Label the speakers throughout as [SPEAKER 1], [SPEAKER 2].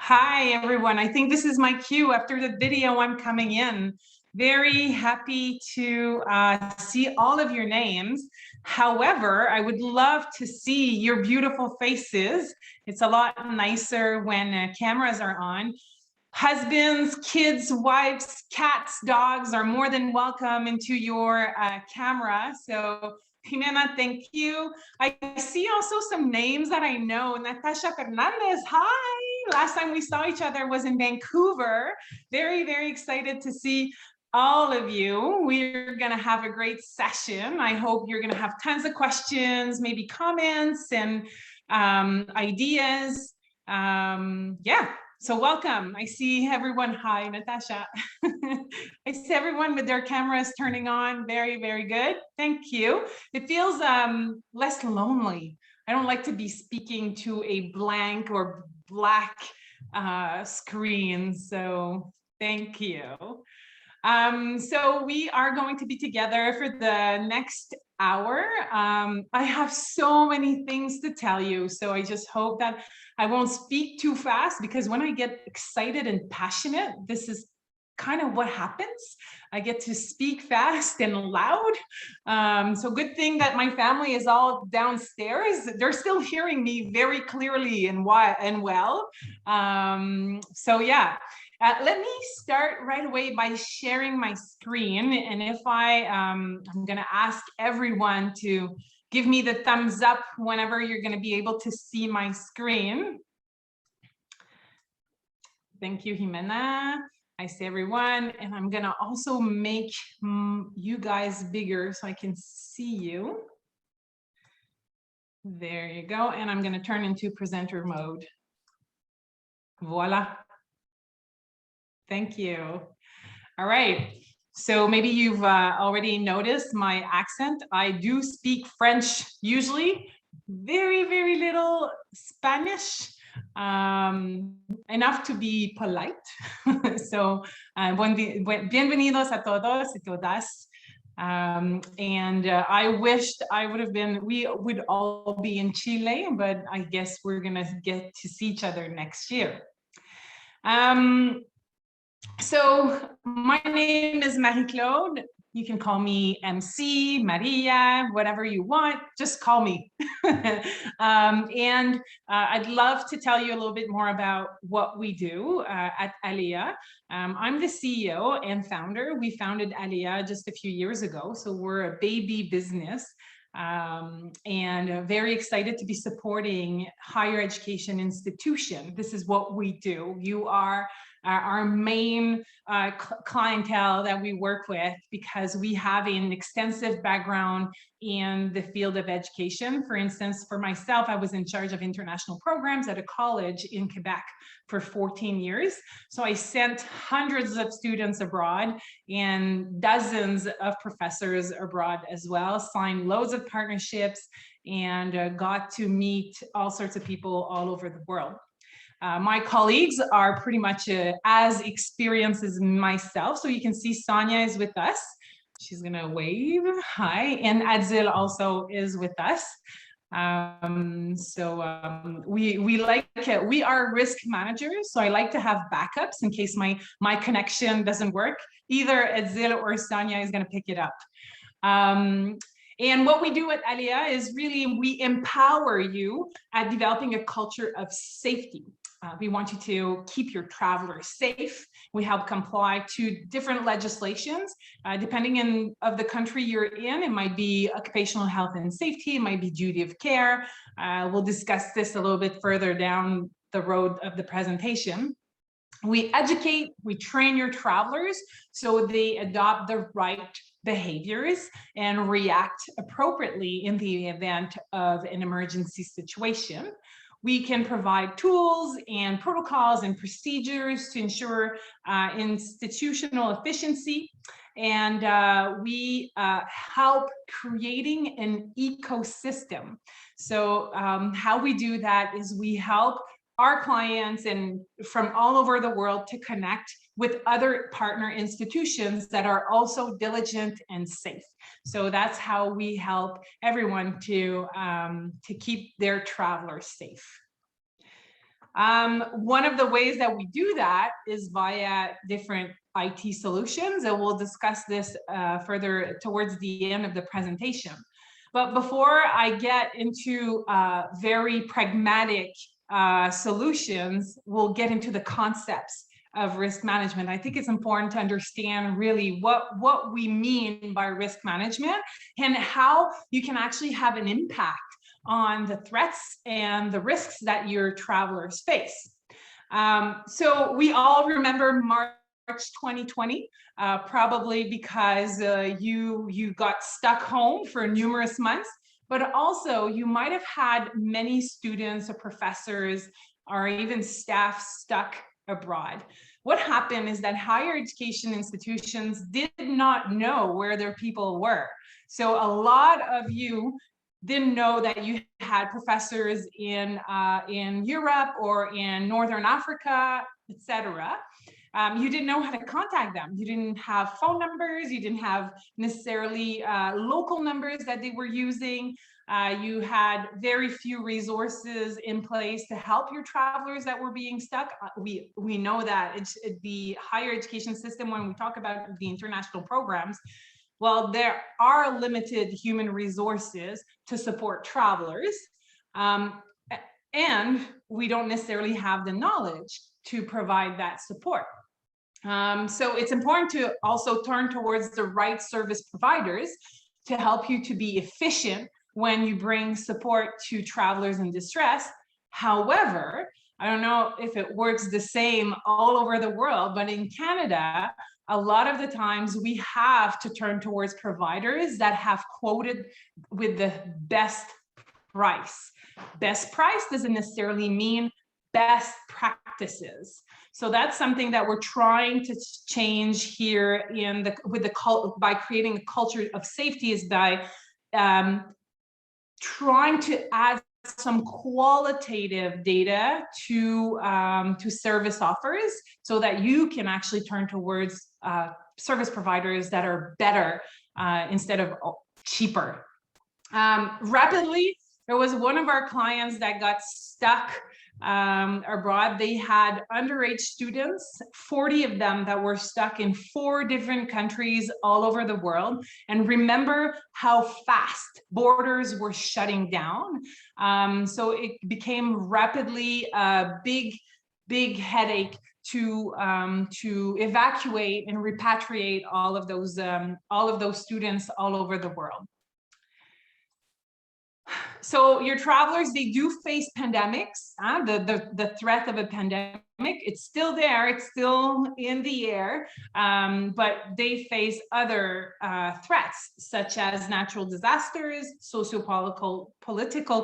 [SPEAKER 1] Hi, everyone. I think this is my cue. After the video, I'm coming in. Very happy to see all of your names. However, I would love to see your beautiful faces. It's a lot nicer when cameras are on. Husbands, kids, wives, cats, dogs are more than welcome into your camera. So Jimena, thank you. I see also some names that I know. Natasha Fernandez, hi. Last time we saw each other was in Vancouver. Very, very excited to see all of you. We're going to have a great session. I hope you're going to have tons of questions, maybe comments and ideas. Yeah. So welcome. I see everyone. Hi, Natasha. I see everyone with their cameras turning on. Very, very good. Thank you. It feels less lonely. I don't like to be speaking to a blank or black screen. So thank you. So we are going to be together for the next hour. I have so many things to tell you, so I just hope that I won't speak too fast, because when I get excited and passionate, this is kind of what happens. I get to speak fast and loud. So good thing that my family is all downstairs. They're still hearing me very clearly and well. So yeah. Let me start right away by sharing my screen. And if I'm going to ask everyone to give me the thumbs up whenever you're going to be able to see my screen. Thank you, Jimena. I see everyone. And I'm going to also make you guys bigger so I can see you. There you go. And I'm going to turn into presenter mode. Voila. Thank you. All right. So maybe you've already noticed my accent. I do speak French usually, very, very little Spanish, enough to be polite. So bienvenidos a todos y todas. And I wished we would all be in Chile, but I guess we're going to get to see each other next year. So my name is Marie-Claude. You can call me MC, Maria, whatever you want, just call me. I'd love to tell you a little bit more about what we do at Alia. I'm the CEO and founder. We founded Alia just a few years ago, so we're a baby business. And very excited to be supporting higher education institution. This is what we do. You are our main clientele that we work with, because we have an extensive background in the field of education. For instance, for myself, I was in charge of international programs at a college in Quebec for 14 years. So I sent hundreds of students abroad and dozens of professors abroad as well, signed loads of partnerships, and got to meet all sorts of people all over the world. My colleagues are pretty much as experienced as myself. So you can see Sonia is with us. She's going to wave. Hi. And Adzil also is with us. We are risk managers. So I like to have backups in case my connection doesn't work. Either Adzil or Sonia is going to pick it up. And what we do at Alia is really we empower you at developing a culture of safety. We want you to keep your travelers safe. We help comply to different legislations, depending on the country you're in. It might be occupational health and safety. It might be duty of care. We'll discuss this a little bit further down the road of the presentation. We educate, we train your travelers so they adopt the right behaviors and react appropriately in the event of an emergency situation. We can provide tools and protocols and procedures to ensure institutional efficiency. And we help creating an ecosystem. So how we do that is we help our clients and from all over the world to connect with other partner institutions that are also diligent and safe. So that's how we help everyone to keep their travelers safe. One of the ways that we do that is via different IT solutions, and we'll discuss this further towards the end of the presentation. But before I get into very pragmatic solutions, we'll get into the concepts of risk management. I think it's important to understand really what we mean by risk management and how you can actually have an impact on the threats and the risks that your travelers face. So we all remember March 2020, probably because you got stuck home for numerous months, but also you might have had many students or professors or even staff stuck abroad. What happened is that higher education institutions did not know where their people were. So a lot of you didn't know that you had professors in Europe or in Northern Africa, etc. You didn't know how to contact them. You didn't have phone numbers. You didn't have necessarily local numbers that they were using. You had very few resources in place to help your travelers that were being stuck. We know that it's the higher education system, when we talk about the international programs, well, there are limited human resources to support travelers, and we don't necessarily have the knowledge to provide that support. So it's important to also turn towards the right service providers to help you to be efficient when you bring support to travelers in distress. However, I don't know if it works the same all over the world, but in Canada, a lot of the times we have to turn towards providers that have quoted with the best price. Best price doesn't necessarily mean best practices. So that's something that we're trying to change here by creating a culture of safety, is by trying to add some qualitative data to service offers, so that you can actually turn towards service providers that are better instead of cheaper. Rapidly, there was one of our clients that got stuck abroad. They had underage students, 40 of them, that were stuck in 4 different countries all over the world. And remember how fast borders were shutting down. So it became rapidly a big headache to evacuate and repatriate all of those students all over the world. So your travelers, they do face pandemics. The threat of a pandemic, it's still there, it's still in the air, but they face other threats, such as natural disasters, socio-political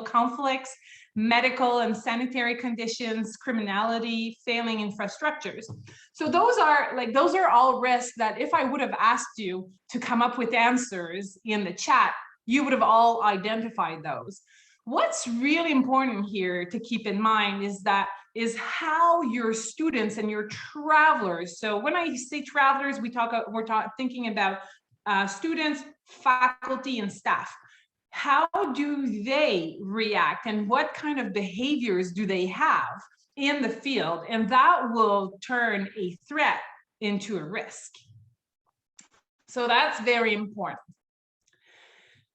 [SPEAKER 1] conflicts, medical and sanitary conditions, criminality, failing infrastructures. So those are all risks that if I would have asked you to come up with answers in the chat, you would have all identified those. What's really important here to keep in mind is how your students and your travelers. So when I say travelers, we're thinking about students, faculty, and staff. How do they react, and what kind of behaviors do they have in the field? And that will turn a threat into a risk. So that's very important.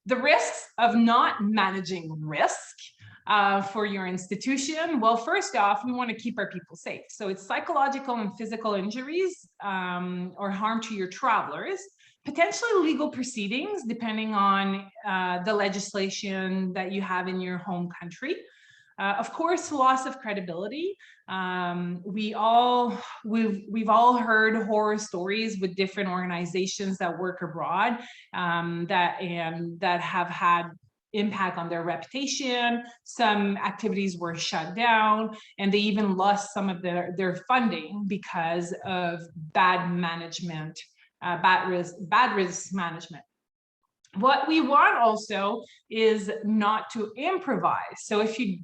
[SPEAKER 1] The risks of not managing risk for your institution. Well, first off, we want to keep our people safe. So it's psychological and physical injuries or harm to your travelers, potentially legal proceedings, depending on the legislation that you have in your home country. Of course, loss of credibility. We've all heard horror stories with different organizations that work abroad that have had impact on their reputation. Some activities were shut down, and they even lost some of their funding because of bad management, bad risk management. What we want also is not to improvise. So if you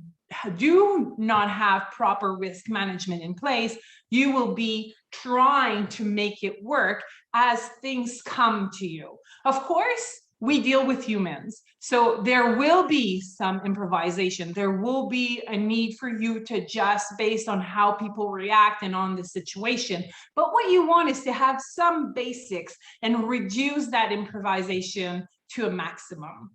[SPEAKER 1] do not have proper risk management in place, you will be trying to make it work as things come to you. Of course, we deal with humans. So there will be some improvisation. There will be a need for you to adjust based on how people react and on the situation. But what you want is to have some basics and reduce that improvisation to a maximum.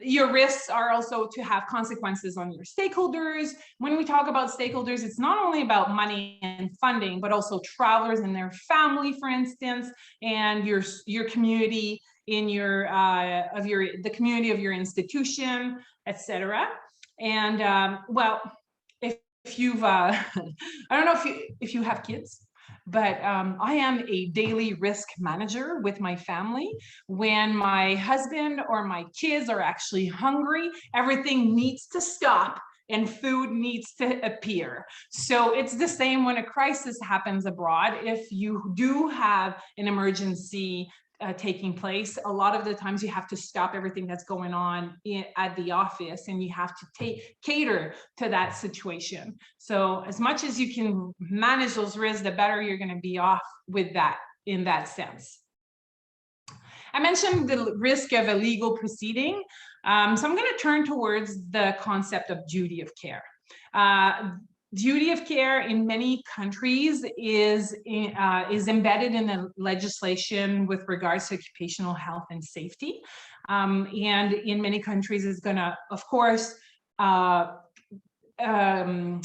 [SPEAKER 1] Your risks are also to have consequences on your stakeholders. When we talk about stakeholders, it's not only about money and funding, but also travelers and their family, for instance, and your community in the community of your institution, etc. And well, if you've I don't know if you have kids, but I am a daily risk manager with my family. When my husband or my kids are actually hungry, everything needs to stop and food needs to appear. So it's the same when a crisis happens abroad. If you do have an emergency taking place, a lot of the times you have to stop everything that's going on at the office, and you have to cater to that situation. So as much as you can manage those risks, the better you're going to be off with that in that sense. I mentioned the risk of a legal proceeding. So I'm going to turn towards the concept of duty of care. Duty of care in many countries is embedded in the legislation with regards to occupational health and safety. And in many countries is going to, of course, it's going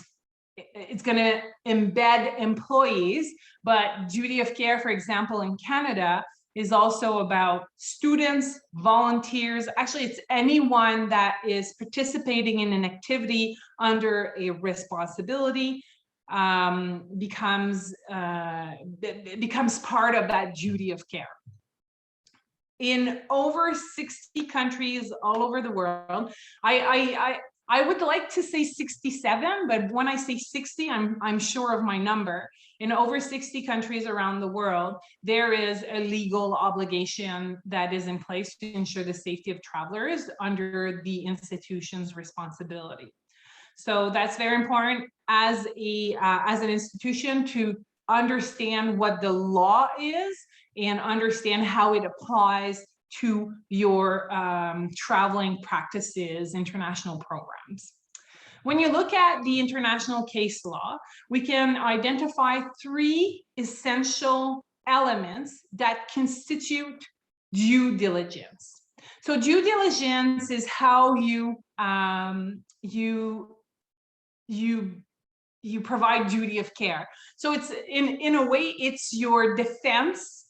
[SPEAKER 1] to embed employees, but duty of care, for example, in Canada, is also about students, volunteers. Actually, it's anyone that is participating in an activity under a responsibility becomes part of that duty of care. In over 60 countries all over the world, I would like to say 67, but when I say 60, I'm sure of my number. In over 60 countries around the world, there is a legal obligation that is in place to ensure the safety of travelers under the institution's responsibility. So that's very important as an institution to understand what the law is and understand how it applies to your traveling practices, international programs. When you look at the international case law, we can identify 3 essential elements that constitute due diligence. So due diligence is how you provide duty of care. So it's in a way, it's your defense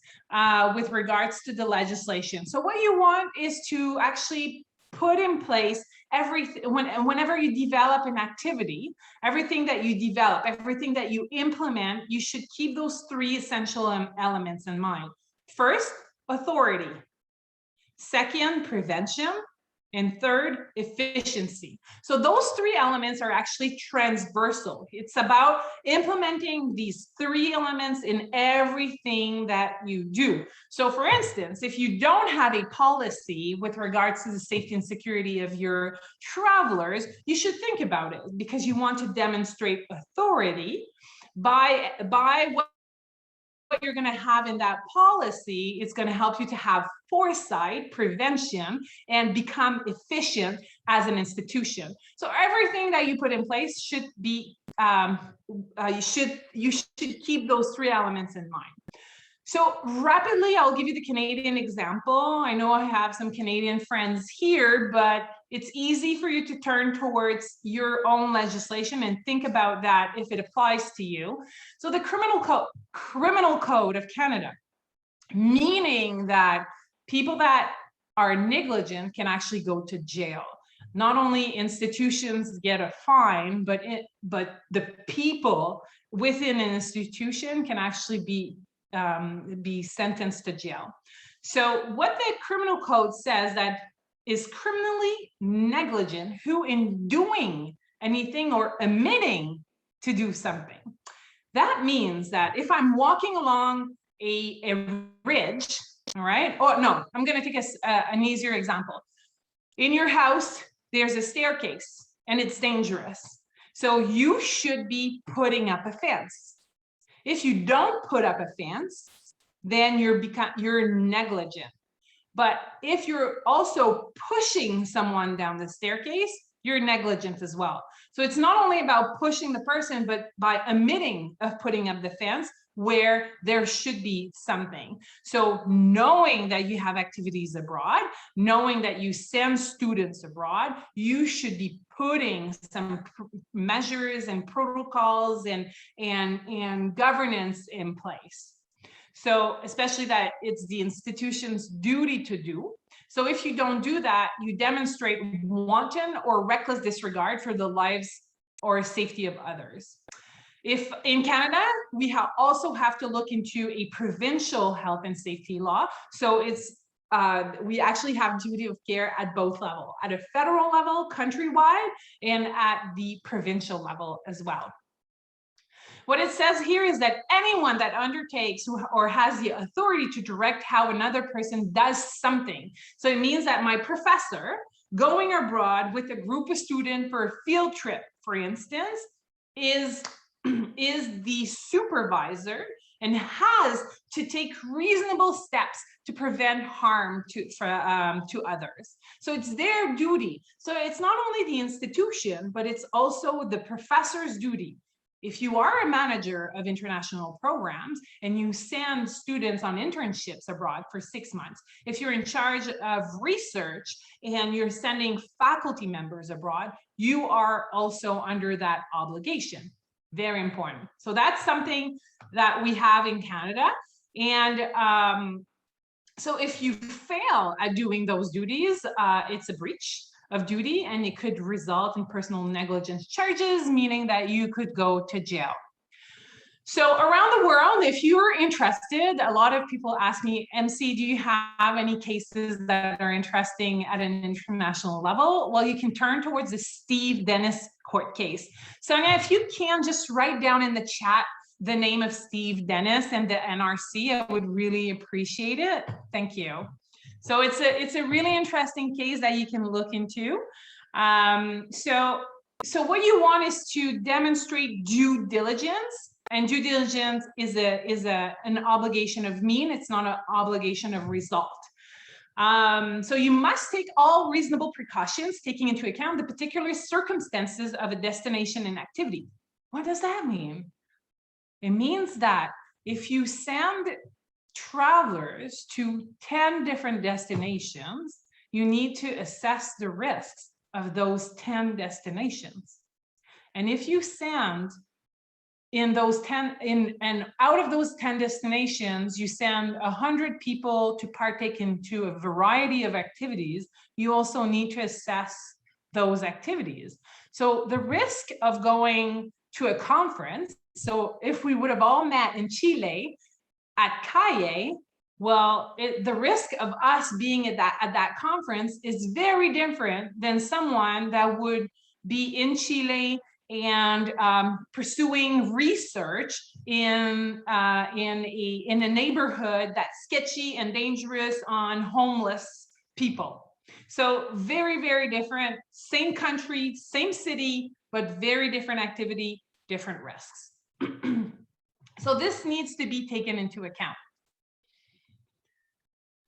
[SPEAKER 1] with regards to the legislation. So what you want is to actually put in place everything. Whenever you develop an activity, everything that you develop, everything that you implement, you should keep those 3 essential elements in mind. First, authority. Second, prevention. And third, efficiency. So those 3 elements are actually transversal. It's about implementing these 3 elements in everything that you do. So for instance, if you don't have a policy with regards to the safety and security of your travelers, you should think about it, because you want to demonstrate authority by what you're going to have in that policy. Is going to help you to have foresight, prevention, and become efficient as an institution. So everything that you put in place should be, you should keep those 3 elements in mind. So rapidly, I'll give you the Canadian example. I know I have some Canadian friends here, but it's easy for you to turn towards your own legislation and think about that if it applies to you. So the Criminal Code of Canada, meaning that people that are negligent can actually go to jail. Not only institutions get a fine, but the people within an institution can actually be sentenced to jail. So what the criminal code says that is criminally negligent who in doing anything or omitting to do something. That means that if I'm walking along a ridge, all right, or no, I'm going to take an easier example. In your house, there's a staircase and it's dangerous. So you should be putting up a fence. If you don't put up a fence, then you're negligent. But if you're also pushing someone down the staircase, you're negligent as well. So it's not only about pushing the person, but by omitting of putting up the fence where there should be something. So knowing that you have activities abroad, knowing that you send students abroad, you should be putting some measures and protocols and governance in place. So especially that it's the institution's duty to do. So if you don't do that, you demonstrate wanton or reckless disregard for the lives or safety of others. If in Canada, we also have to look into a provincial health and safety law. So it's we actually have duty of care at both levels, at a federal level, countrywide, and at the provincial level as well. What it says here is that anyone that undertakes or has the authority to direct how another person does something. So it means that my professor going abroad with a group of students for a field trip, for instance, is the supervisor and has to take reasonable steps to prevent harm to others. So it's their duty. So it's not only the institution, but it's also the professor's duty. If you are a manager of international programs and you send students on internships abroad for 6 months, if you're in charge of research and you're sending faculty members abroad, you are also under that obligation. Very important. So that's something that we have in Canada. And so if you fail at doing those duties, it's a breach of duty, and it could result in personal negligence charges, meaning that you could go to jail. So around the world, if you're interested, a lot of people ask me, MC, do you have any cases that are interesting at an international level? Well, you can turn towards the Steve Dennis court case. Sonia, if you can just write down in the chat the name of Steve Dennis and the NRC, I would really appreciate it. Thank you. So it's a really interesting case that you can look into. So what you want is to demonstrate due diligence, and due diligence is an obligation of mean. It's not an obligation of result. So you must take all reasonable precautions, taking into account the particular circumstances of a destination and activity. What does that mean? It means that if you send travelers to 10 different destinations, you need to assess the risks of those 10 destinations. And if you send in those 10 and out of those 10 destinations, you send 100 people to partake into a variety of activities, you also need to assess those activities. So the risk of going to a conference, so if we would have all met in Chile at Calle, well, the risk of us being at that conference is very different than someone that would be in Chile and pursuing research in a neighborhood that's sketchy and dangerous on homeless people. So very, very different, same country, same city, but very different activity, different risks. So this needs to be taken into account.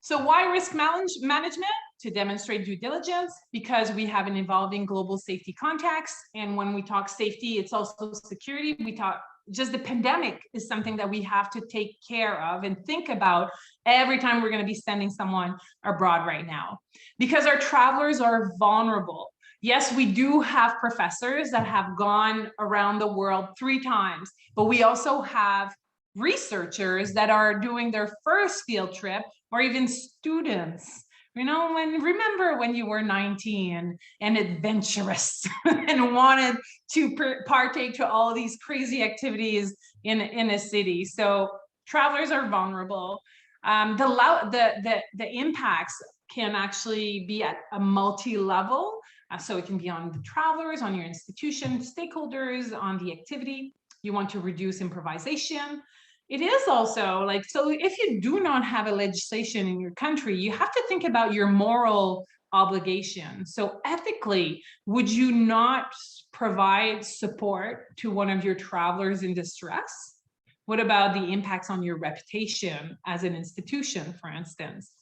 [SPEAKER 1] So why risk management? To demonstrate due diligence, because we have an evolving global safety context. And when we talk safety, it's also security. We talk just the pandemic is something that we have to take care of and think about every time we're going to be sending someone abroad right now, because our travelers are vulnerable. Yes, we do have professors that have gone around the world 3 times, but we also have researchers that are doing their first field trip, or even students. You know, remember when you were 19 and adventurous and wanted to partake to all these crazy activities in a city. So travelers are vulnerable. The impacts can actually be at a multi-level. So it can be on the travelers, on your institution, stakeholders, on the activity. You want to reduce improvisation. It is also like, so if you do not have a legislation in your country, you have to think about your moral obligation. So ethically, would you not provide support to one of your travelers in distress? What about the impacts on your reputation as an institution, for instance?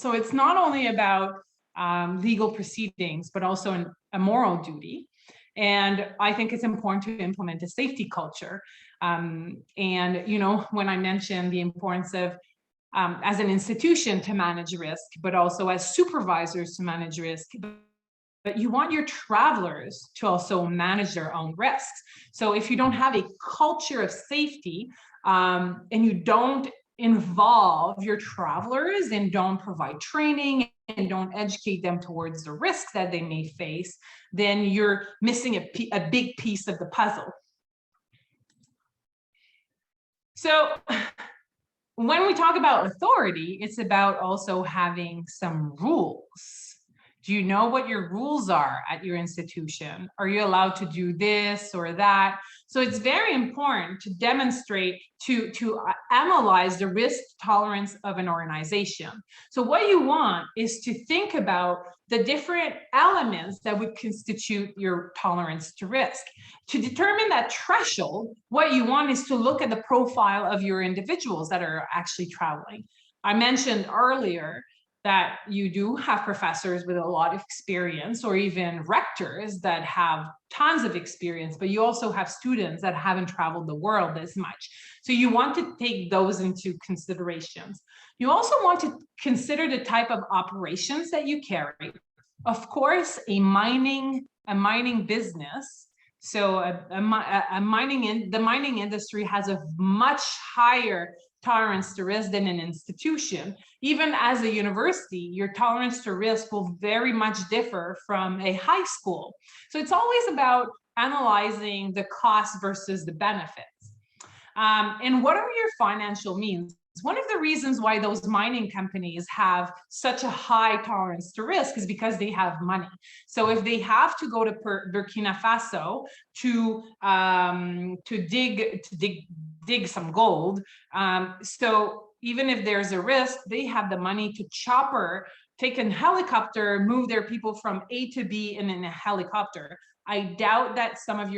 [SPEAKER 1] So it's not only about legal proceedings, but also a moral duty. And I think it's important to implement a safety culture. And, you know, when I mentioned the importance of as an institution to manage risk, but also as supervisors to manage risk, but you want your travelers to also manage their own risks. So if you don't have a culture of safety, and you don't involve your travelers and don't provide training and don't educate them towards the risks that they may face, then you're missing a big piece of the puzzle. So when we talk about authority, it's about also having some rules. Do you know what your rules are at your institution? Are you allowed to do this or that? So it's very important to demonstrate, to analyze the risk tolerance of an organization. So what you want is to think about the different elements that would constitute your tolerance to risk. To determine that threshold, what you want is to look at the profile of your individuals that are actually traveling. I mentioned earlier that you do have professors with a lot of experience, or even rectors that have tons of experience, but you also have students that haven't traveled the world as much. So you want to take those into considerations. You also want to consider the type of operations that you carry. Of course, a mining business, so the mining industry has a much higher tolerance to risk than an institution. Even as a university, your tolerance to risk will very much differ from a high school. So it's always about analyzing the cost versus the benefits. And what are your financial means? One of the reasons why those mining companies have such a high tolerance to risk is because they have money. So if they have to go to Burkina Faso to dig some gold, so even if there's a risk, they have the money to take a helicopter, move their people from A to B in a helicopter. I doubt that some of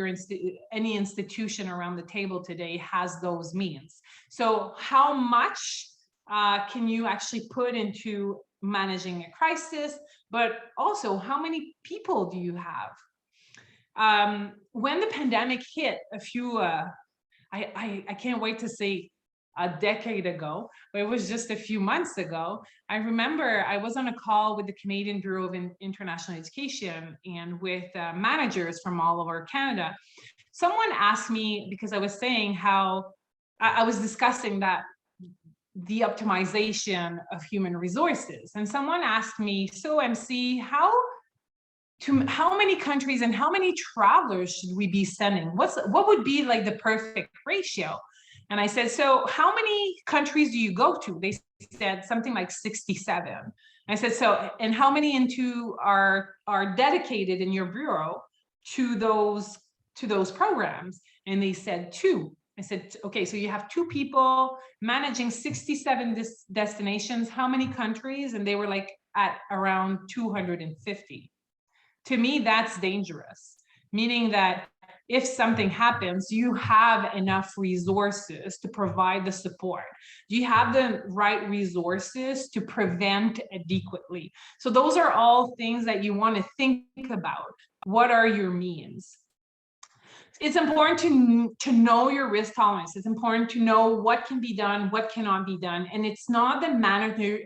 [SPEAKER 1] any institution around the table today has those means. So how much can you actually put into managing a crisis, but also how many people do you have? When the pandemic hit I can't wait to say a decade ago, but it was just a few months ago. I remember I was on a call with the Canadian Bureau of International Education and with managers from all over Canada. Someone asked me, because I was saying how I was discussing that the optimization of human resources, and someone asked me, so MC, how many countries and how many travelers should we be sending? What would be like the perfect ratio? And I said, so how many countries do you go to? They said something like 67. I said, so, and how many are dedicated in your bureau to those programs? And they said 2. I said, okay, so you have 2 people managing 67 destinations. How many countries? And they were like at around 250. To me, that's dangerous, meaning that if something happens, you have enough resources to provide the support. Do you have the right resources to prevent adequately? So those are all things that you want to think about. What are your means? It's important to know your risk tolerance. It's important to know what can be done, what cannot be done. And it's not the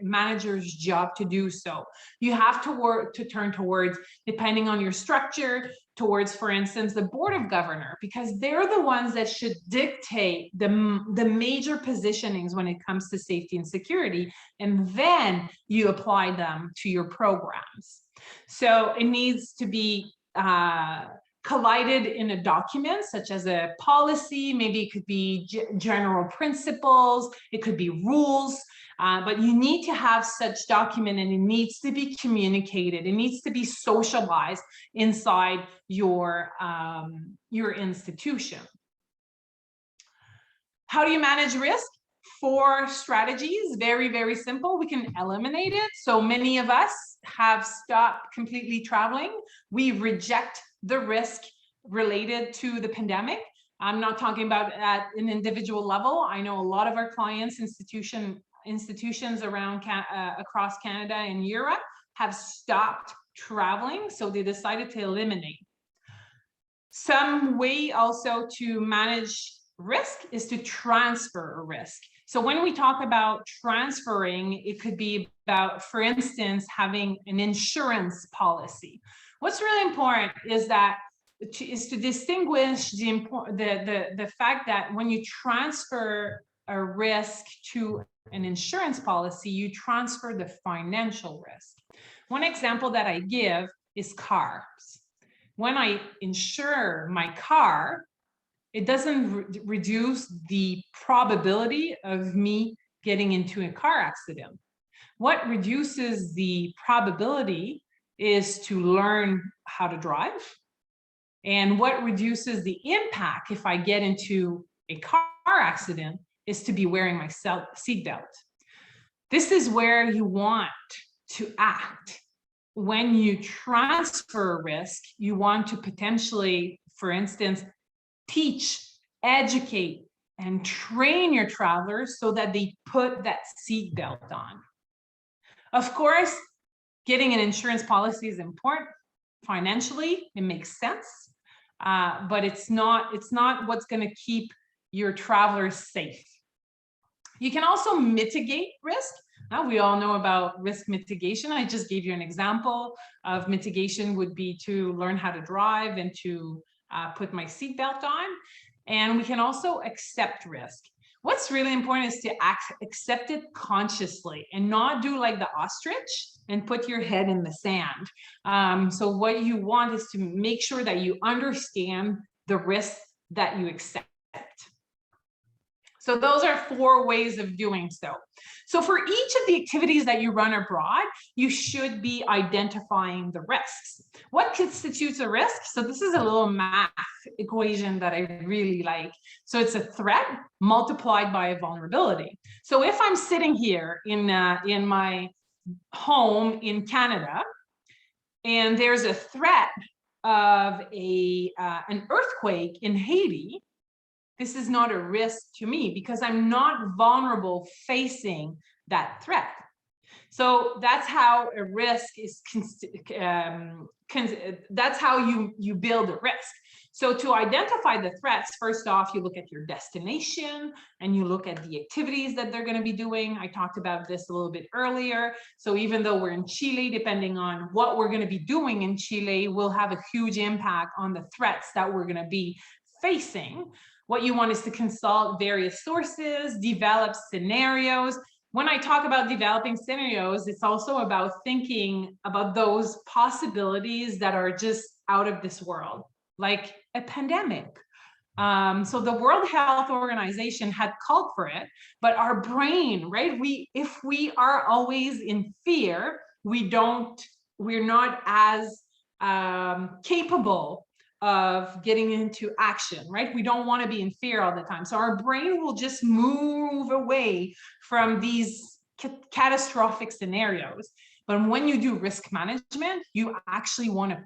[SPEAKER 1] manager's job to do so. You have to turn towards, depending on your structure, towards, for instance, the board of governor, because they're the ones that should dictate the major positionings when it comes to safety and security. And then you apply them to your programs. So it needs to be collided in a document, such as a policy. Maybe it could be general principles, it could be rules, but you need to have such document, and it needs to be communicated. It needs to be socialized inside your institution. How do you manage risk? 4 strategies, very, very simple. We can eliminate it. So many of us have stopped completely traveling. We reject the risk related to the pandemic. I'm not talking about at an individual level. I know a lot of our clients, institutions around across Canada and Europe have stopped traveling, so they decided to eliminate. Some way also to manage risk is to transfer a risk. So when we talk about transferring, it could be about, for instance, having an insurance policy. What's really important is that to distinguish the fact that when you transfer a risk to an insurance policy, you transfer the financial risk. One example that I give is cars. When I insure my car, it doesn't reduce the probability of me getting into a car accident. What reduces the probability is to learn how to drive. And what reduces the impact if I get into a car accident is to be wearing my seatbelt. This is where you want to act. When you transfer risk, you want to potentially, for instance, teach, educate, and train your travelers so that they put that seatbelt on. Of course, getting an insurance policy is important. Financially, it makes sense, but it's not what's going to keep your travelers safe. You can also mitigate risk. Now, we all know about risk mitigation. I just gave you an example of mitigation would be to learn how to drive and to put my seatbelt on. And we can also accept risk. What's really important is to accept it consciously and not do like the ostrich and put your head in the sand. So what you want is to make sure that you understand the risk that you accept. So those are 4 ways of doing so. So for each of the activities that you run abroad, you should be identifying the risks. What constitutes a risk? So this is a little math equation that I really like. So it's a threat multiplied by a vulnerability. So if I'm sitting here in my home in Canada, and there's a threat of an earthquake in Haiti, this is not a risk to me because I'm not vulnerable facing that threat. So that's how a risk is, that's how you build a risk. So to identify the threats, first off, you look at your destination and you look at the activities that they're going to be doing. I talked about this a little bit earlier. So even though we're in Chile, depending on what we're going to be doing in Chile will have a huge impact on the threats that we're going to be facing. What you want is to consult various sources, develop scenarios. When I talk about developing scenarios, it's also about thinking about those possibilities that are just out of this world, like a pandemic. So the World Health Organization had called for it, but our brain, right? If we are always in fear, we're not as capable of getting into action, right? We don't want to be in fear all the time. So our brain will just move away from these catastrophic scenarios. But when you do risk management, you actually want to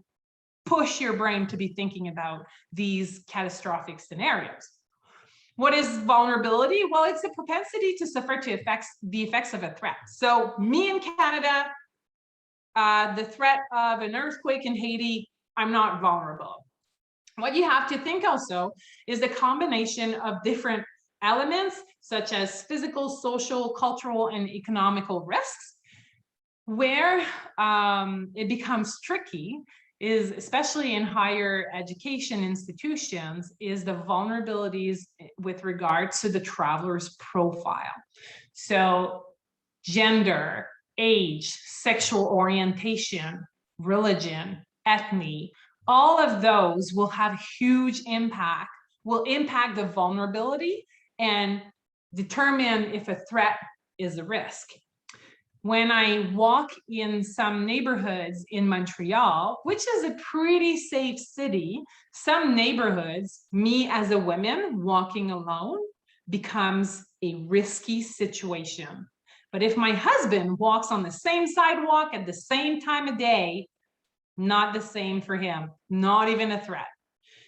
[SPEAKER 1] push your brain to be thinking about these catastrophic scenarios. What is vulnerability? Well, it's the propensity to suffer the effects of a threat. So me in Canada, the threat of an earthquake in Haiti, I'm not vulnerable. What you have to think also is the combination of different elements, such as physical, social, cultural, and economical risks. Where it becomes tricky is, especially in higher education institutions, is the vulnerabilities with regards to the traveler's profile. So gender, age, sexual orientation, religion, ethnicity, all of those will have huge impact, will impact the vulnerability and determine if a threat is a risk. When I walk in some neighborhoods in Montreal, which is a pretty safe city, some neighborhoods, me as a woman walking alone becomes a risky situation. But if my husband walks on the same sidewalk at the same time of day, not the same for him, not even a threat.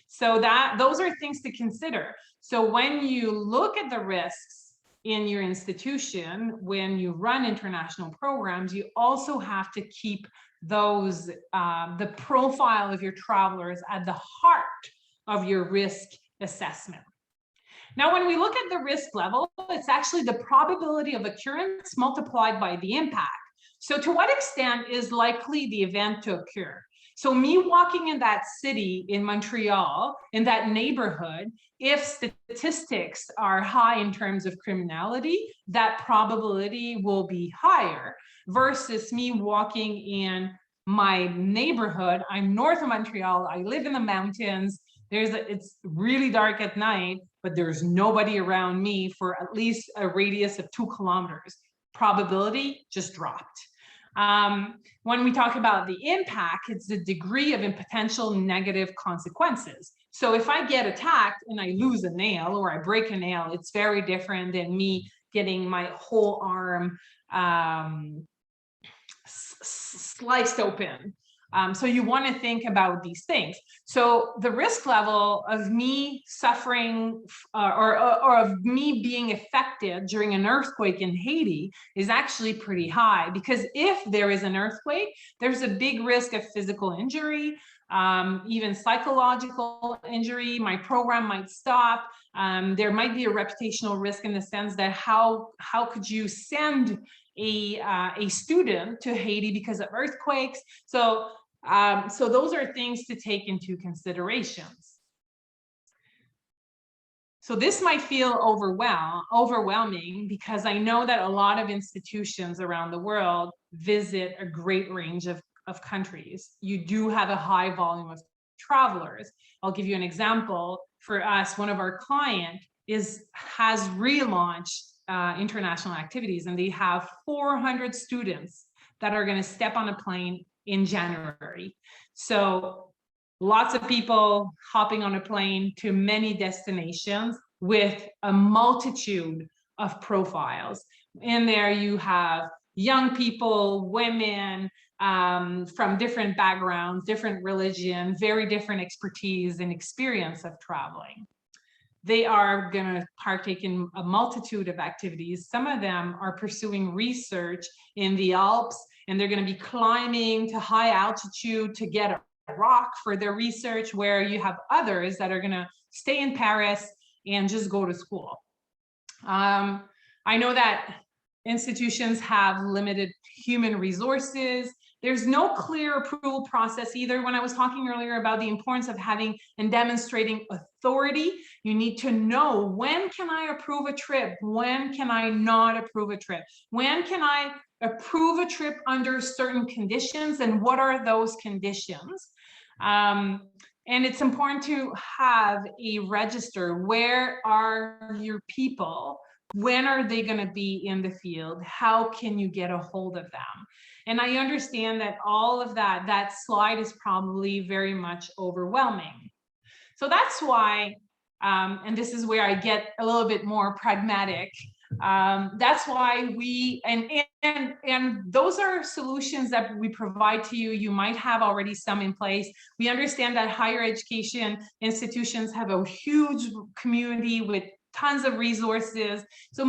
[SPEAKER 1] So those are things to consider. So when you look at the risks, in your institution, when you run international programs, you also have to keep those, the profile of your travelers at the heart of your risk assessment. Now, when we look at the risk level, it's actually the probability of occurrence multiplied by the impact. So to what extent is likely the event to occur? So me walking in that city in Montreal, in that neighborhood, if statistics are high in terms of criminality, that probability will be higher versus me walking in my neighborhood. I'm north of Montreal, I live in the mountains, it's really dark at night, but there's nobody around me for at least a radius of 2 kilometers. Probability just dropped. When we talk about the impact, it's the degree of potential negative consequences. So if I get attacked and I lose a nail or I break a nail, it's very different than me getting my whole arm sliced open. So you want to think about these things. So the risk level of me suffering or of me being affected during an earthquake in Haiti is actually pretty high, because if there is an earthquake, there's a big risk of physical injury, even psychological injury. My program might stop. There might be a reputational risk in the sense that how could you send a student to Haiti because of earthquakes? So those are things to take into considerations. So this might feel overwhelming because I know that a lot of institutions around the world visit a great range of countries. You do have a high volume of travelers. I'll give you an example. For us, one of our clients has relaunched international activities, and they have 400 students that are going to step on a plane in January. So lots of people hopping on a plane to many destinations with a multitude of profiles. In there you have young people, women, from different backgrounds, different religion, very different expertise and experience of traveling. They are going to partake in a multitude of activities. Some of them are pursuing research in the Alps, and they're going to be climbing to high altitude to get a rock for their research, where you have others that are going to stay in Paris and just go to school. I know that institutions have limited human resources. There's no clear approval process either. When I was talking earlier about the importance of having and demonstrating authority, you need to know, when can I approve a trip? When can I not approve a trip? When can I approve a trip under certain conditions, and what are those conditions? And it's important to have a register. Where are your people? When are they going to be in the field? How can you get a hold of them? And I understand that all of that slide is probably very much overwhelming. So that's why, and this is where I get a little bit more pragmatic. That's why and those are solutions that we provide to you. You might have already some in place. We understand that higher education institutions have a huge community with tons of resources. So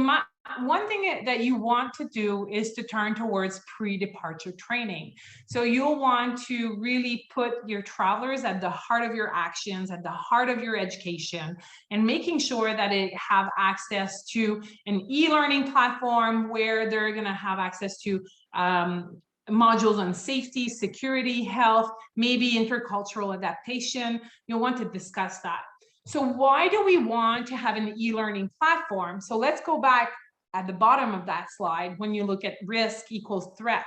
[SPEAKER 1] one thing that you want to do is to turn towards pre-departure training. So you'll want to really put your travelers at the heart of your actions, at the heart of your education, and making sure that they have access to an e-learning platform where they're going to have access to modules on safety, security, health, maybe intercultural adaptation. You'll want to discuss that. So why do we want to have an e-learning platform? So let's go back at the bottom of that slide. When you look at risk equals threat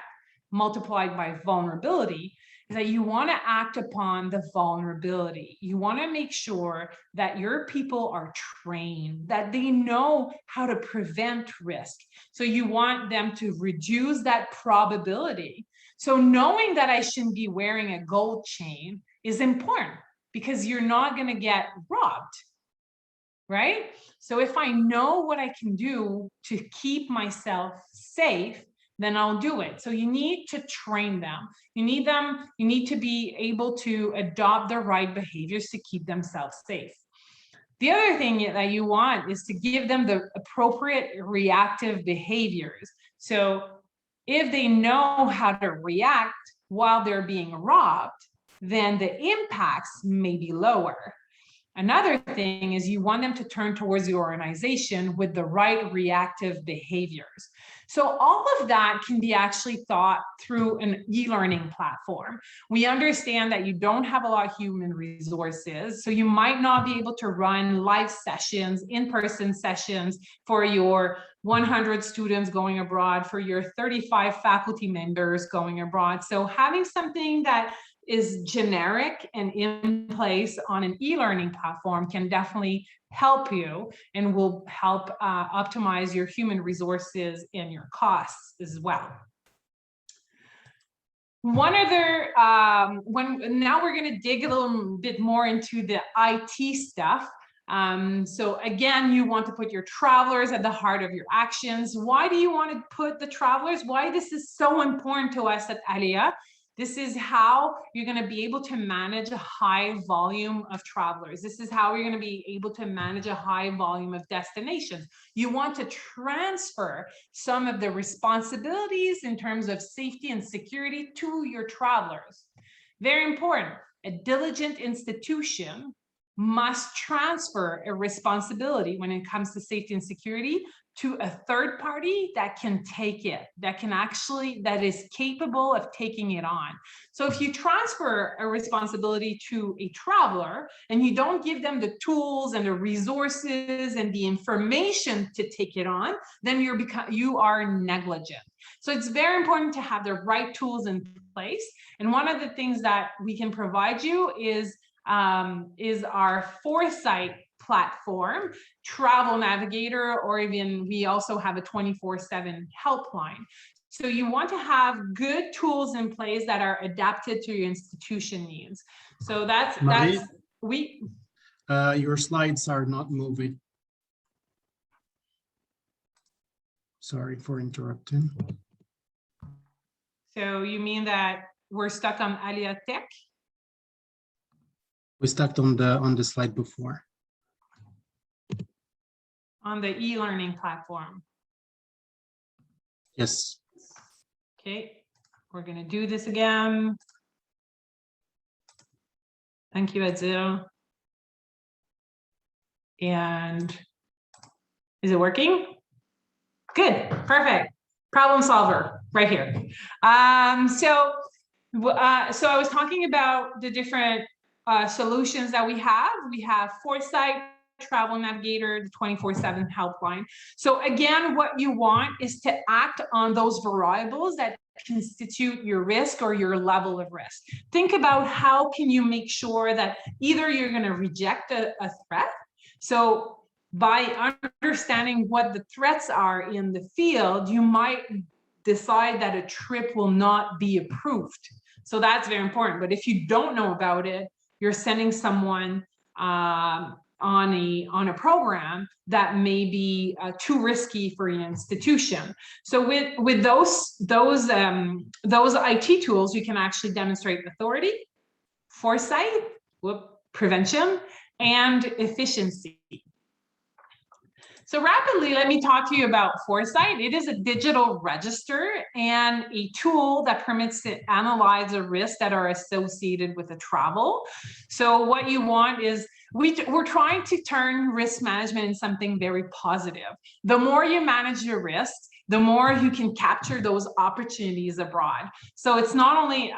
[SPEAKER 1] multiplied by vulnerability, is that you want to act upon the vulnerability. You want to make sure that your people are trained, that they know how to prevent risk. So you want them to reduce that probability. So knowing that I shouldn't be wearing a gold chain is important, because you're not going to get robbed, right? So if I know what I can do to keep myself safe, then I'll do it. So you need to train them. You need to be able to adopt the right behaviors to keep themselves safe. The other thing that you want is to give them the appropriate reactive behaviors. So if they know how to react while they're being robbed, then the impacts may be lower. Another thing is you want them to turn towards the organization with the right reactive behaviors. So all of that can be actually thought through an e-learning platform. We understand that you don't have a lot of human resources, so you might not be able to run live sessions, in-person sessions for your 100 students going abroad, for your 35 faculty members going abroad. So having something that is generic and in place on an e-learning platform can definitely help you and will help optimize your human resources and your costs as well. One other, now we're going to dig a little bit more into the IT stuff. So again, you want to put your travelers at the heart of your actions. Why do you want to put the travelers? Why this is so important to us at Alia? This is how you're going to be able to manage a high volume of travelers. This is how you're going to be able to manage a high volume of destinations. You want to transfer some of the responsibilities in terms of safety and security to your travelers. Very important. A diligent institution must transfer a responsibility when it comes to safety and security to a third party that can take it, that is capable of taking it on. So if you transfer a responsibility to a traveler and you don't give them the tools and the resources and the information to take it on, then you are negligent. So it's very important to have the right tools in place. And one of the things that we can provide you is our Foresight platform, travel navigator, or even we also have a 24/7 helpline. So you want to have good tools in place that are adapted to your institution needs. So
[SPEAKER 2] Marie,
[SPEAKER 1] that's
[SPEAKER 2] your slides are not moving. Sorry for interrupting.
[SPEAKER 1] So you mean that we're stuck on Alia Tech?
[SPEAKER 2] We stuck on the slide before.
[SPEAKER 1] On the e-learning platform.
[SPEAKER 2] Yes.
[SPEAKER 1] Okay, we're going to do this again. Thank you, Edzil. And is it working? Good, perfect. Problem solver right here. So I was talking about the different solutions that we have. We have Foresight, Travel Navigator, the 24/7 helpline. So again, what you want is to act on those variables that constitute your risk or your level of risk. Think about how can you make sure that either you're going to reject a threat. So by understanding what the threats are in the field, you might decide that a trip will not be approved. So that's very important. But if you don't know about it, you're sending someone on a program that may be too risky for your institution. So with those IT tools, you can actually demonstrate authority, foresight, prevention, and efficiency. So rapidly, let me talk to you about Foresight. It is a digital register and a tool that permits to analyze the risks that are associated with the travel. So what you want is, we're trying to turn risk management into something very positive. The more you manage your risks, the more you can capture those opportunities abroad. So it's not only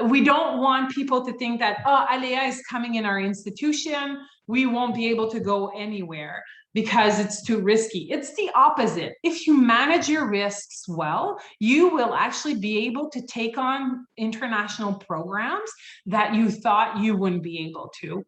[SPEAKER 1] we don't want people to think that, oh, Alia is coming in our institution, we won't be able to go anywhere because it's too risky. It's the opposite. If you manage your risks well, you will actually be able to take on international programs that you thought you wouldn't be able to.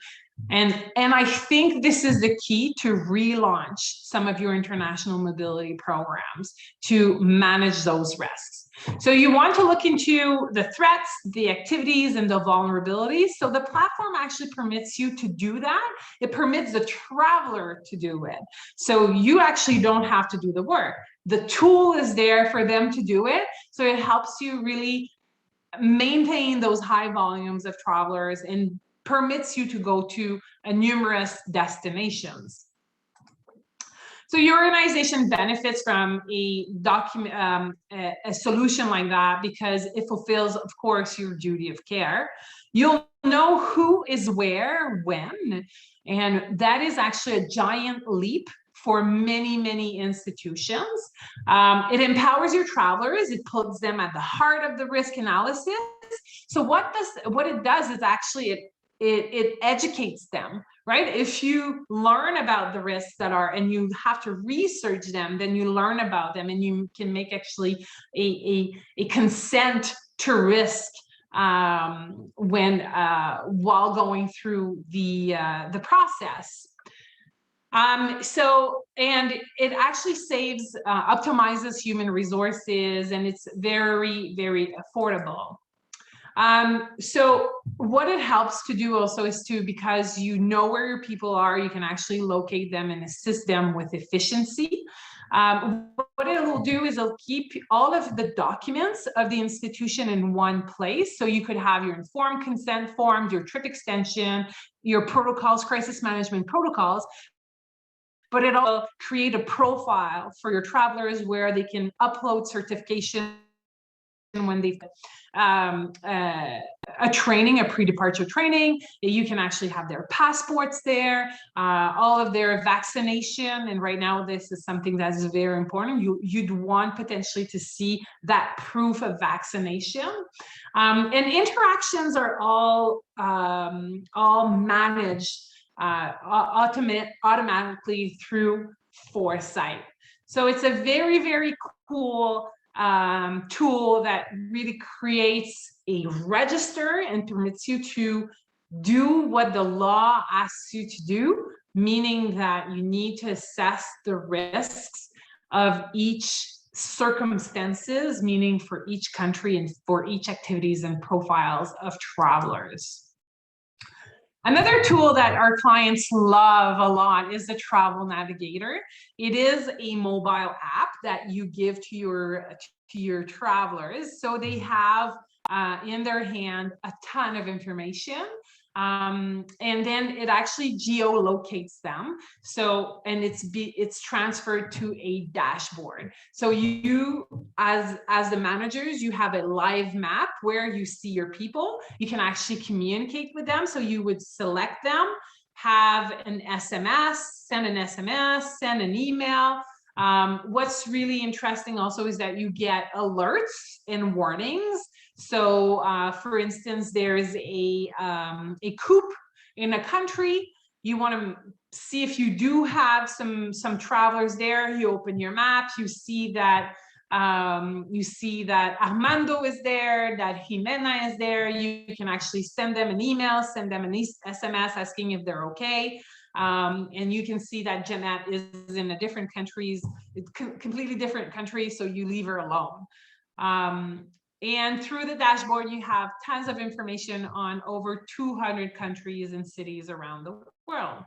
[SPEAKER 1] And I think this is the key to relaunch some of your international mobility programs, to manage those risks. So you want to look into the threats, the activities, and the vulnerabilities. So the platform actually permits you to do that. It permits the traveler to do it. So you actually don't have to do the work. The tool is there for them to do it. So it helps you really maintain those high volumes of travelers and permits you to go to numerous destinations. So your organization benefits from a document, a solution like that, because it fulfills, of course, your duty of care. You'll know who is where, when, and that is actually a giant leap for many, many institutions. It empowers your travelers. It puts them at the heart of the risk analysis. So what it does is actually it educates them, right? If you learn about the risks that are, and you have to research them, then you learn about them, and you can make actually a consent to risk when while going through the process. And it actually saves, optimizes human resources, and it's very, very affordable. So what it helps to do also is to, because you know where your people are, you can actually locate them and assist them with efficiency. What it will do is it'll keep all of the documents of the institution in one place. So you could have your informed consent forms, your trip extension, your protocols, crisis management protocols, but it'll create a profile for your travelers where they can upload certification when they've a training, a pre-departure training. You can actually have their passports there, all of their vaccination. And right now, this is something that is very important. You'd want potentially to see that proof of vaccination. And interactions are all managed automatically through Foresight. So it's a very, very cool tool that really creates a register and permits you to do what the law asks you to do, meaning that you need to assess the risks of each circumstances, meaning for each country and for each activities and profiles of travelers. Another tool that our clients love a lot is the Travel Navigator. It is a mobile app that you give to your travelers. So they have in their hand a ton of information. And then it actually geolocates them. So, and it's transferred to a dashboard. So you, as the managers, you have a live map where you see your people. You can actually communicate with them. So you would select them, have an SMS, send an email. What's really interesting also is that you get alerts and warnings. So, for instance, there's a coup in a country. You want to see if you do have some travelers there. You open your map. You see that Armando is there, that Jimena is there. You can actually send them an email, send them an SMS asking if they're okay. And you can see that Jeanette is in a different countries, completely different country, so you leave her alone. And through the dashboard, you have tons of information on over 200 countries and cities around the world.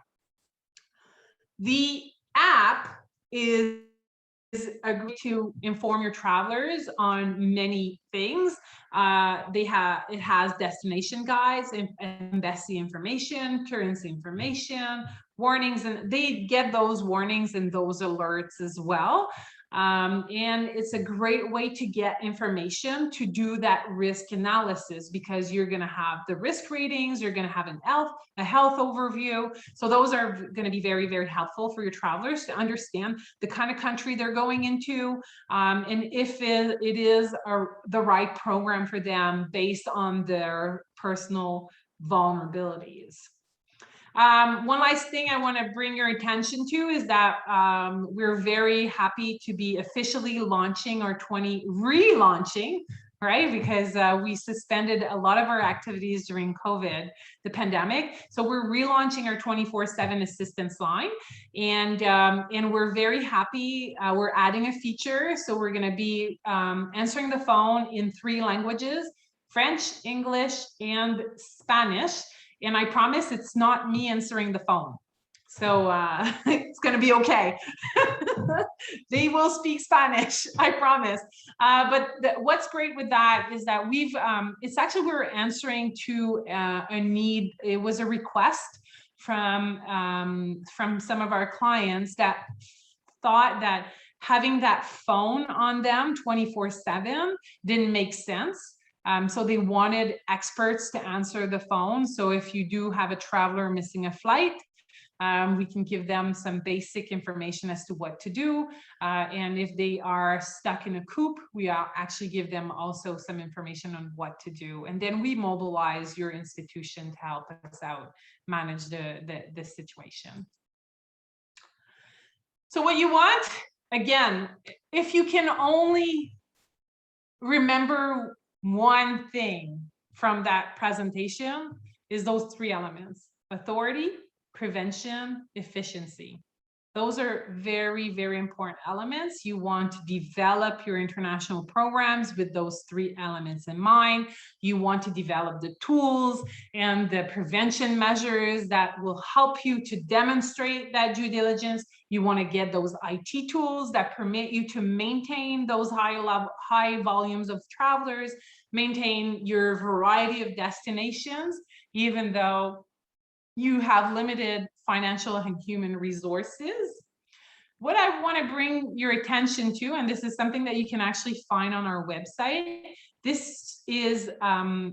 [SPEAKER 1] The app is agreed to inform your travelers on many things. It has destination guides, embassy information, currency information, warnings, and they get those warnings and those alerts as well. And it's a great way to get information to do that risk analysis, because you're going to have the risk ratings, you're going to have a health overview. So those are going to be very, very helpful for your travelers to understand the kind of country they're going into, and if it is the right program for them based on their personal vulnerabilities. One last thing I want to bring your attention to is that we're very happy to be officially launching our relaunching, right? Because we suspended a lot of our activities during COVID, the pandemic. So we're relaunching our 24/7 assistance line, and we're very happy. We're adding a feature, so we're going to be answering the phone in 3 languages: French, English, and Spanish. And I promise it's not me answering the phone. So it's going to be okay. They will speak Spanish, I promise. But what's great with that is that we've, it's actually we're answering to a need. It was a request from some of our clients that thought that having that phone on them 24/7 didn't make sense. So they wanted experts to answer the phone. So if you do have a traveler missing a flight, we can give them some basic information as to what to do. And if they are stuck in a coop, we actually give them also some information on what to do. And then we mobilize your institution to help us out manage the situation. So what you want, again, if you can only remember one thing from that presentation, is those three elements: authority, prevention, efficiency. Those are very, very important elements. You want to develop your international programs with those three elements in mind. You want to develop the tools and the prevention measures that will help you to demonstrate that due diligence. You want to get those IT tools that permit you to maintain those high volumes of travelers, maintain your variety of destinations, even though you have limited financial and human resources. What I want to bring your attention to, and this is something that you can actually find on our website, this is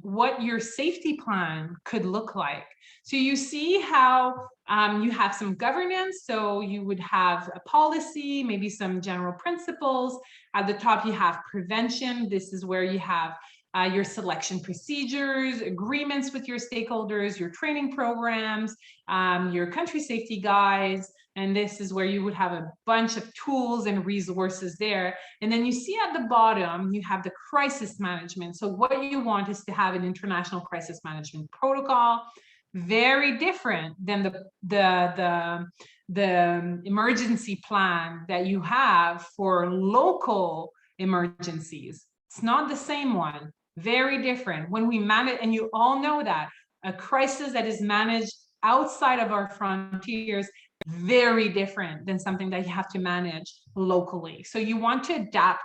[SPEAKER 1] what your safety plan could look like. So you see how you have some governance. So you would have a policy, maybe some general principles. At the top, you have prevention. This is where you have your selection procedures, agreements with your stakeholders, your training programs, your country safety guides. And this is where you would have a bunch of tools and resources there. And then you see at the bottom, you have the crisis management. So what you want is to have an international crisis management protocol, very different than the emergency plan that you have for local emergencies. It's not the same one. Very different. When we manage, and you all know that, a crisis that is managed outside of our frontiers, very different than something that you have to manage locally. So you want to adapt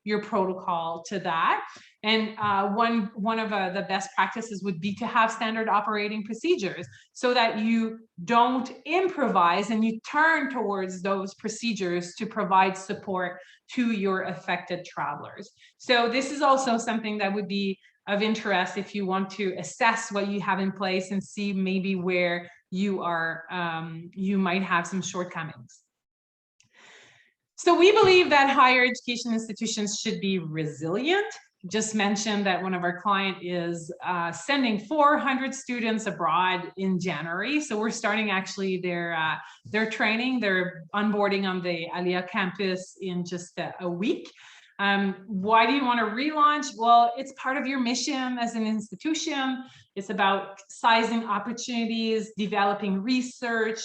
[SPEAKER 1] your protocol to that. And one of the best practices would be to have standard operating procedures so that you don't improvise and you turn towards those procedures to provide support to your affected travelers. So this is also something that would be of interest if you want to assess what you have in place and see maybe where you are, you might have some shortcomings. So we believe that higher education institutions should be resilient. Just mentioned that one of our clients is sending 400 students abroad in January. So we're starting actually their training, their onboarding on the Alia campus in just a week. Why do you want to relaunch? Well, it's part of your mission as an institution. It's about sizing opportunities, developing research,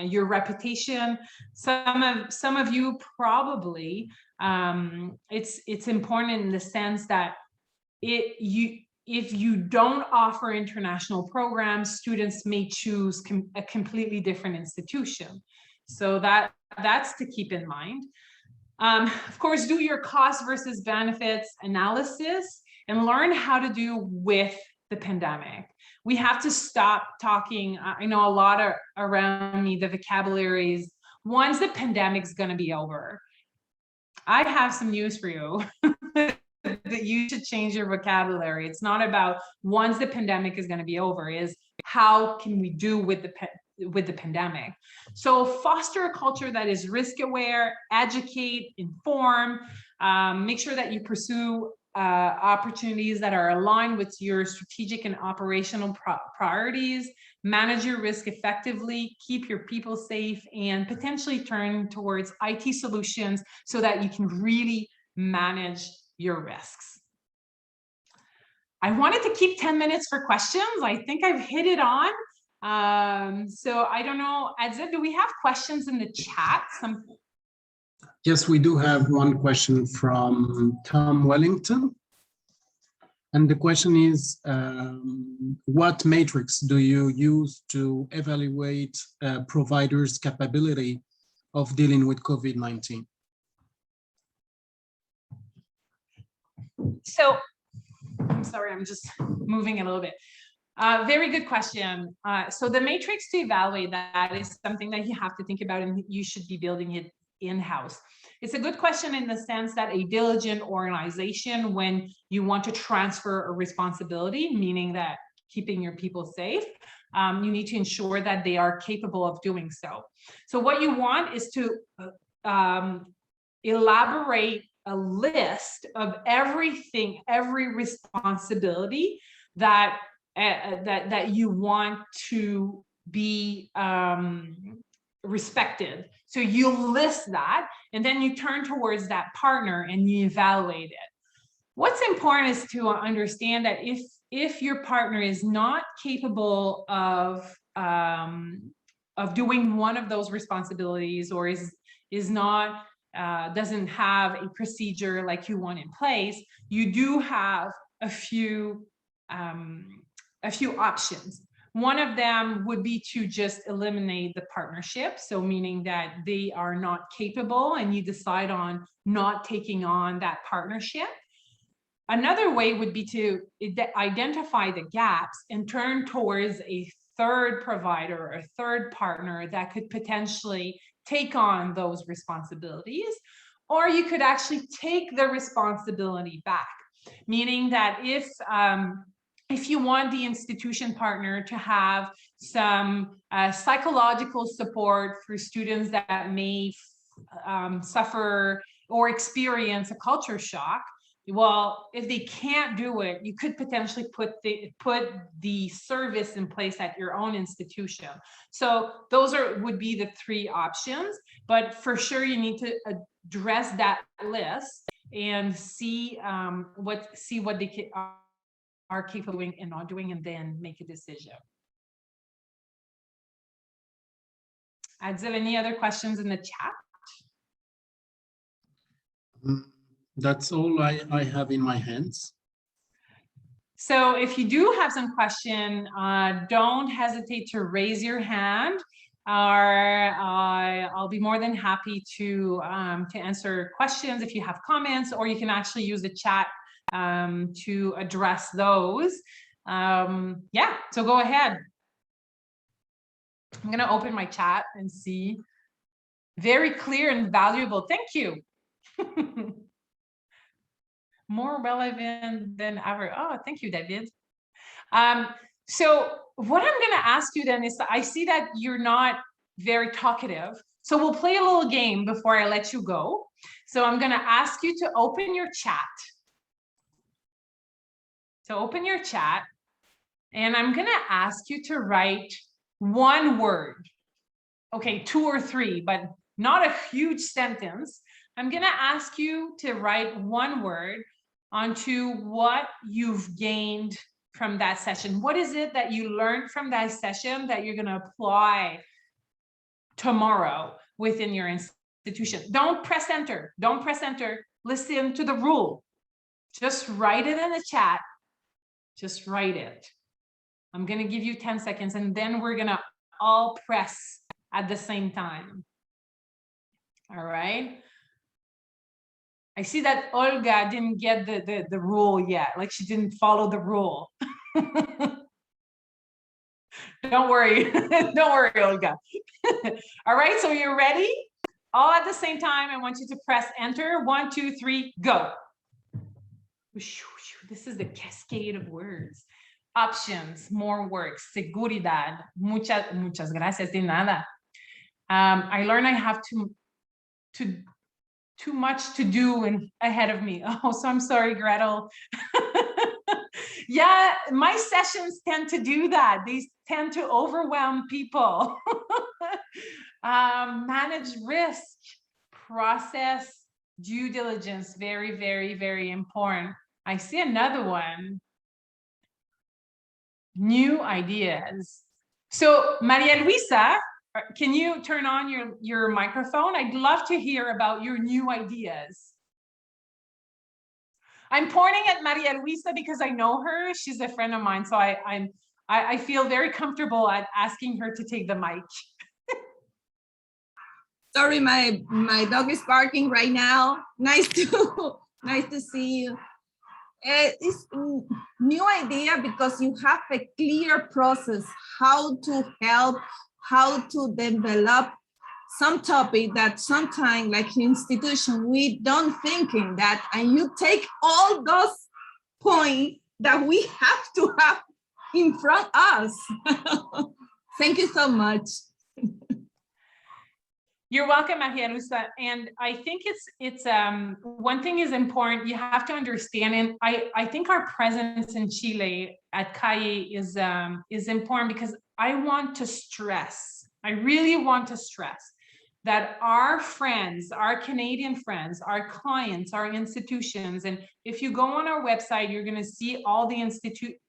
[SPEAKER 1] your reputation. Some of you probably, it's important in the sense that if you don't offer international programs, students may choose a completely different institution. So that's to keep in mind. Of course, do your cost versus benefits analysis and learn how to do with the pandemic. We have to stop talking. I know a lot around me, the vocabulary is, once the pandemic is going to be over. I have some news for you. That you should change your vocabulary. It's not about once the pandemic is going to be over, is how can we do with the pandemic. So foster a culture that is risk aware, educate, inform, make sure that you pursue opportunities that are aligned with your strategic and operational priorities, manage your risk effectively, keep your people safe, and potentially turn towards IT solutions so that you can really manage your risks. I wanted to keep 10 minutes for questions. I think I've hit it on. So I don't know, Adzit, do we have questions in the chat?
[SPEAKER 2] Yes, we do have one question from Tom Wellington. And the question is, what matrix do you use to evaluate providers' capability of dealing with COVID-19?
[SPEAKER 1] So, I'm sorry, I'm just moving a little bit. Very good question. So the matrix to evaluate that is something that you have to think about, and you should be building it in-house. It's a good question in the sense that a diligent organization, when you want to transfer a responsibility, meaning that keeping your people safe, you need to ensure that they are capable of doing so. So what you want is to elaborate a list of everything, every responsibility that that you want to be respected. So you list that, and then you turn towards that partner and you evaluate it. What's important is to understand that if your partner is not capable of doing one of those responsibilities, or is not doesn't have a procedure like you want in place, you do have a few options. One of them would be to just eliminate the partnership. So meaning that they are not capable and you decide on not taking on that partnership. Another way would be to identify the gaps and turn towards a third provider or a third partner that could potentially take on those responsibilities. Or you could actually take the responsibility back, meaning that if you want the institution partner to have some psychological support for students that may suffer or experience a culture shock, well, if they can't do it, you could potentially put the service in place at your own institution. So those would be the three options, but for sure you need to address that list and see what they are capable of doing and not doing, and then make a decision. Adil, any other questions in the chat?
[SPEAKER 2] That's all I have in my hands.
[SPEAKER 1] So if you do have some question, don't hesitate to raise your hand, or I'll be more than happy to answer questions if you have comments, or you can actually use the chat to address those. Yeah, so go ahead. I'm going to open my chat and see. Very clear and valuable. Thank you. More relevant than ever. Oh, thank you, David. So what I'm going to ask you then is, I see that you're not very talkative. So we'll play a little game before I let you go. So I'm going to ask you to open your chat. So open your chat, and I'm going to ask you to write one word. Okay, 2 or 3, but not a huge sentence. I'm going to ask you to write one word onto what you've gained from that session. What is it that you learned from that session that you're going to apply tomorrow within your institution? Don't press enter. Don't press enter. Listen to the rule. Just write it in the chat. Just write it. I'm going to give you 10 seconds, and then we're going to all press at the same time. All right. I see that Olga didn't get the rule yet. Like, she didn't follow the rule. Don't worry. Don't worry, Olga. All right. So you're ready? All at the same time. I want you to press enter. 1, 2, 3, go. This is the cascade of words. Options, more work, seguridad. Muchas gracias, de nada. I learned I have too much to do ahead of me. Oh, so I'm sorry, Gretel. Yeah, my sessions tend to do that. These tend to overwhelm people. Manage risk, process, due diligence, very, very, very important. I see another one. New ideas. So Maria Luisa, can you turn on your microphone? I'd love to hear about your new ideas. I'm pointing at Maria Luisa because I know her. She's a friend of mine. So I feel very comfortable at asking her to take the mic.
[SPEAKER 3] Sorry, my dog is barking right now. Nice to see you. It's a new idea because you have a clear process how to help, how to develop some topic that sometimes, like institution, we don't thinking that, and you take all those points that we have to have in front of us. Thank you so much.
[SPEAKER 1] You're welcome, Maria Luisa. And I think it's one thing is important. You have to understand, and I think our presence in Chile at CAIE is important because I really want to stress that our friends, our Canadian friends, our clients, our institutions, and if you go on our website, you're going to see all the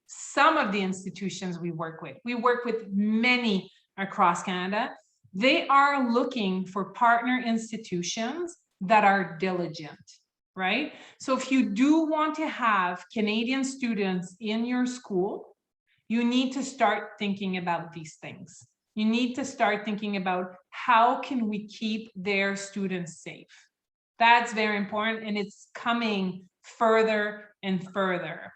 [SPEAKER 1] some of the institutions we work with. We work with many across Canada. They are looking for partner institutions that are diligent, right? So if you do want to have Canadian students in your school, you need to start thinking about these things. You need to start thinking about how can we keep their students safe. That's very important, and it's coming further and further.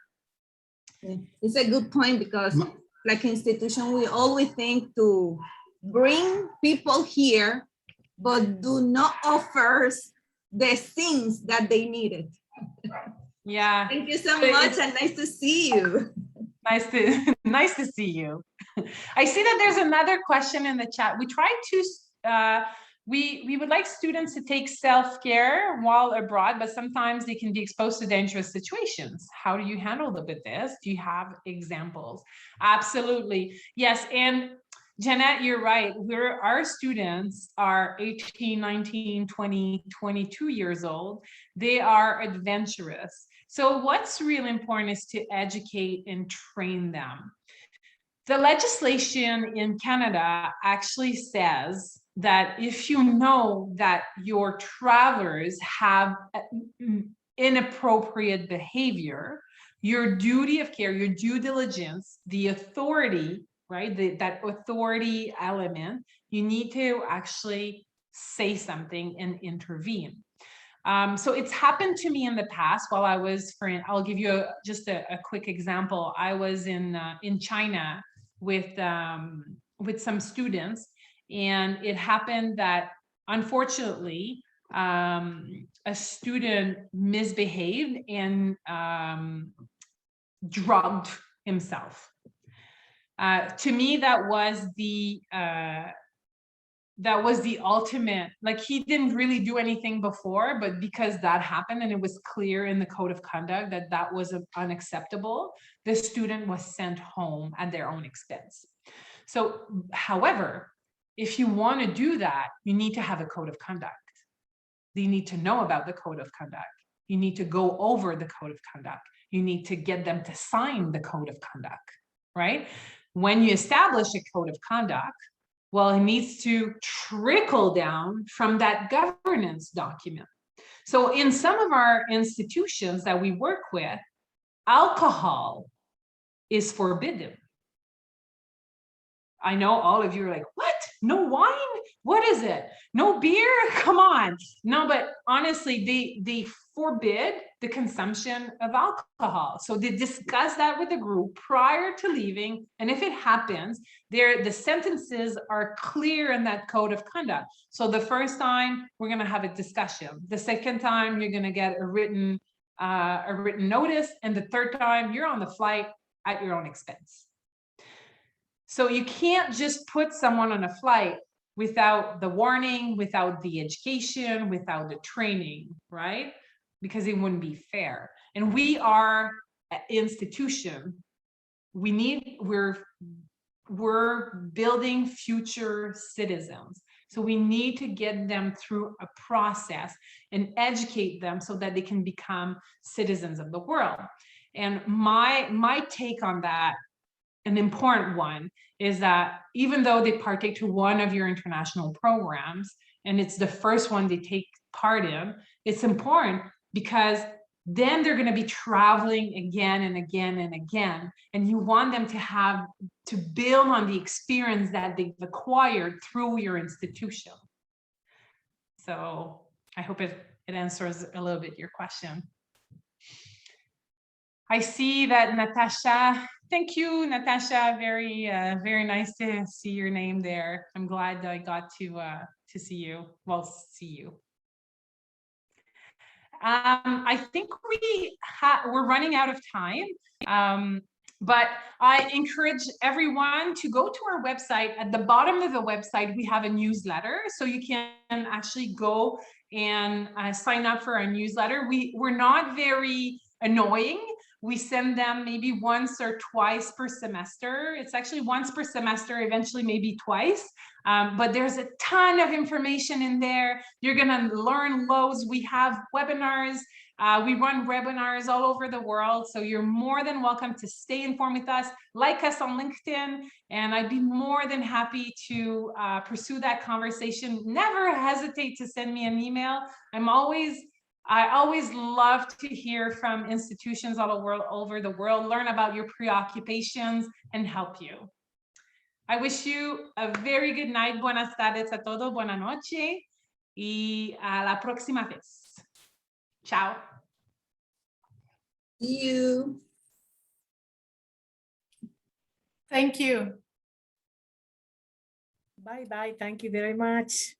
[SPEAKER 3] It's a good point because like institution, we always think to bring people here, but do not offer the things that they needed.
[SPEAKER 1] Yeah.
[SPEAKER 3] Thank you so much, and nice to see you.
[SPEAKER 1] Nice to see you. I see that there's another question in the chat. We try to, we would like students to take self-care while abroad, but sometimes they can be exposed to dangerous situations. How do you handle this? Do you have examples? Absolutely. Yes. And Jeanette, you're right. Our students are 18, 19, 20, 22 years old. They are adventurous. So what's really important is to educate and train them. The legislation in Canada actually says that if you know that your travelers have inappropriate behavior, your duty of care, your due diligence, the authority, right, that authority element, you need to actually say something and intervene. So it's happened to me in the past while I was, I'll give you just a quick example. I was in China with some students, and it happened that unfortunately a student misbehaved and drugged himself. To me, that was the ultimate, like, he didn't really do anything before, but because that happened and it was clear in the code of conduct that was unacceptable, the student was sent home at their own expense. So, however, if you want to do that, you need to have a code of conduct. You need to know about the code of conduct. You need to go over the code of conduct. You need to get them to sign the code of conduct, right? When you establish a code of conduct, well, it needs to trickle down from that governance document. So in some of our institutions that we work with, alcohol is forbidden. I know all of you are like, what? No wine? What is it? No beer? Come on. No, but honestly, they forbid the consumption of alcohol. So they discuss that with the group prior to leaving. And if it happens, the sentences are clear in that code of conduct. So the first time we're going to have a discussion. The second time you're going to get a written notice. And the third time you're on the flight at your own expense. So you can't just put someone on a flight without the warning, without the education, without the training, right? Because it wouldn't be fair. And we are an institution. We're building future citizens. So we need to get them through a process and educate them so that they can become citizens of the world. And my take on that, an important one, is that even though they partake to one of your international programs, and it's the first one they take part in, it's important because then they're going to be traveling again and again and again. And you want them to build on the experience that they've acquired through your institution. So I hope it answers a little bit your question. I see that Natasha, thank you, Natasha. Very, very nice to see your name there. I'm glad I got to see you. Well, see you. I think we're running out of time, but I encourage everyone to go to our website. At the bottom of the website, we have a newsletter, so you can actually go and sign up for our newsletter. We're not very annoying. We send them maybe once or twice per semester. It's actually once per semester, eventually maybe twice. But there's a ton of information in there. You're gonna learn loads. We have webinars. We run webinars all over the world. So you're more than welcome to stay informed with us, like us on LinkedIn, and I'd be more than happy to pursue that conversation. Never hesitate to send me an email. I always love to hear from institutions all over the world, learn about your preoccupations and help you. I wish you a very good night. Buenas tardes a todos. Buenas noches. Y a la próxima vez. Ciao.
[SPEAKER 3] See you.
[SPEAKER 4] Thank you. Bye-bye. Thank you very much.